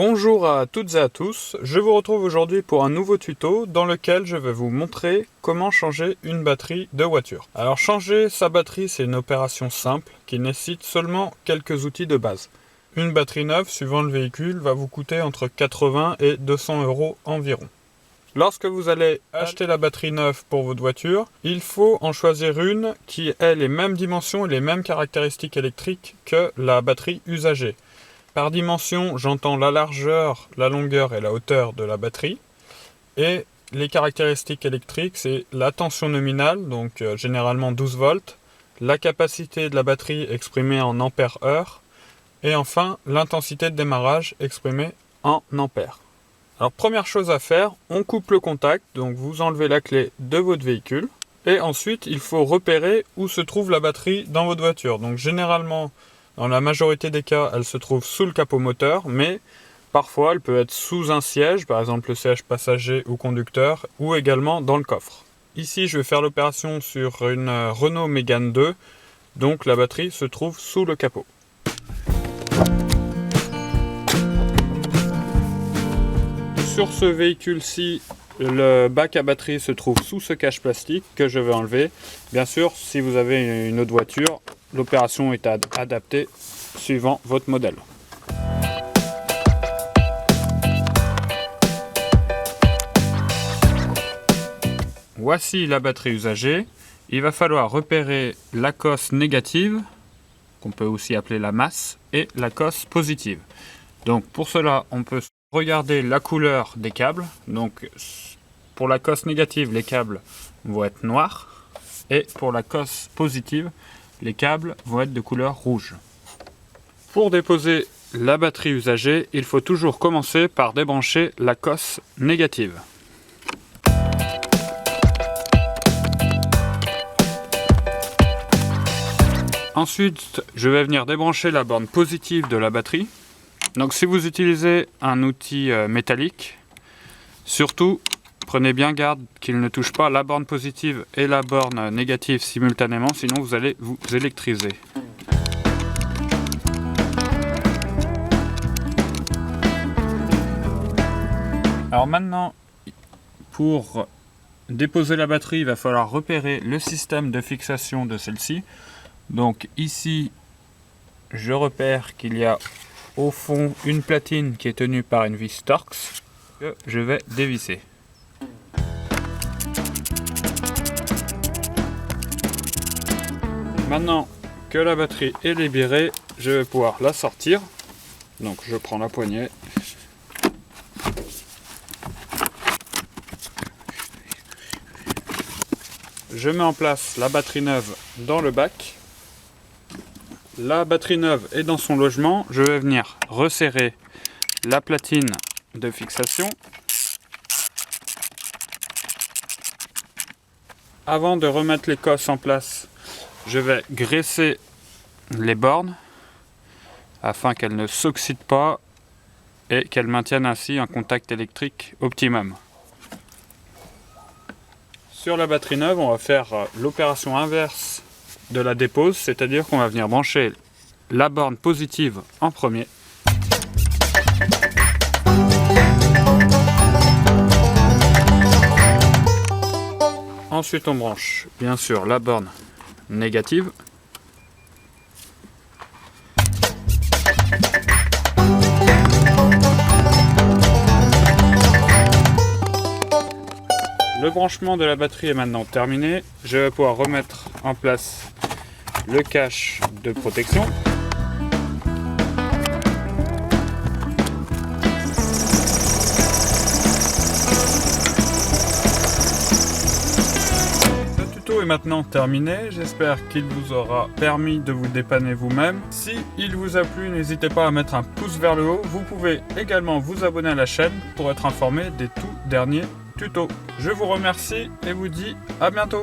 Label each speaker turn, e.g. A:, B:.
A: Bonjour à toutes et à tous, je vous retrouve aujourd'hui pour un nouveau tuto dans lequel je vais vous montrer comment changer une batterie de voiture. Alors changer sa batterie, c'est une opération simple qui nécessite seulement quelques outils de base. Une batterie neuve, suivant le véhicule, va vous coûter entre 80 et 200 € environ. Lorsque vous allez acheter la batterie neuve pour votre voiture, il faut en choisir une qui ait les mêmes dimensions et les mêmes caractéristiques électriques que la batterie usagée. Par dimension, j'entends la largeur, la longueur et la hauteur de la batterie. Et les caractéristiques électriques, c'est la tension nominale, donc généralement 12 volts, la capacité de la batterie exprimée en ampères-heure, et enfin l'intensité de démarrage exprimée en ampères. Alors première chose à faire, on coupe le contact, donc vous enlevez la clé de votre véhicule, et ensuite il faut repérer où se trouve la batterie dans votre voiture. Donc généralement, dans la majorité des cas, elle se trouve sous le capot moteur, mais parfois elle peut être sous un siège, par exemple le siège passager ou conducteur, ou également dans le coffre. Ici, je vais faire l'opération sur une Renault Mégane 2, donc la batterie se trouve sous le capot. Sur ce véhicule-ci, le bac à batterie se trouve sous ce cache plastique que je vais enlever. Bien sûr, si vous avez une autre voiture, l'opération est adaptée suivant votre modèle. Voici la batterie usagée. Il va falloir repérer la cosse négative, qu'on peut aussi appeler la masse, et la cosse positive. Donc pour cela, on peut regarder la couleur des câbles. Donc pour la cosse négative, les câbles vont être noirs, et pour la cosse positive, les câbles vont être de couleur rouge. Pour déposer la batterie usagée, il faut toujours commencer par débrancher la cosse négative. Ensuite, je vais venir débrancher la borne positive de la batterie. Donc si vous utilisez un outil métallique, surtout prenez bien garde qu'il ne touche pas la borne positive et la borne négative simultanément, sinon vous allez vous électriser. Alors maintenant, pour déposer la batterie, il va falloir repérer le système de fixation de celle-ci. Donc ici, je repère qu'il y a au fond une platine qui est tenue par une vis Torx que je vais dévisser. Maintenant que la batterie est libérée, je vais pouvoir la sortir. Donc je prends la poignée. Je mets en place la batterie neuve dans le bac. La batterie neuve est dans son logement. Je vais venir resserrer la platine de fixation. Avant de remettre les cosses en place, je vais graisser les bornes afin qu'elles ne s'oxydent pas et qu'elles maintiennent ainsi un contact électrique optimum. Sur la batterie neuve, on va faire l'opération inverse de la dépose, c'est-à-dire qu'on va venir brancher la borne positive en premier. Ensuite, on branche bien sûr la borne négative. Le branchement de la batterie est maintenant terminé. Je vais pouvoir remettre en place le cache de protection. Ce tuto est maintenant terminé. J'espère qu'il vous aura permis de vous dépanner vous-même. Si il vous a plu, n'hésitez pas à mettre un pouce vers le haut. Vous pouvez également vous abonner à la chaîne pour être informé des tout derniers tutos. Je vous remercie et vous dis à bientôt.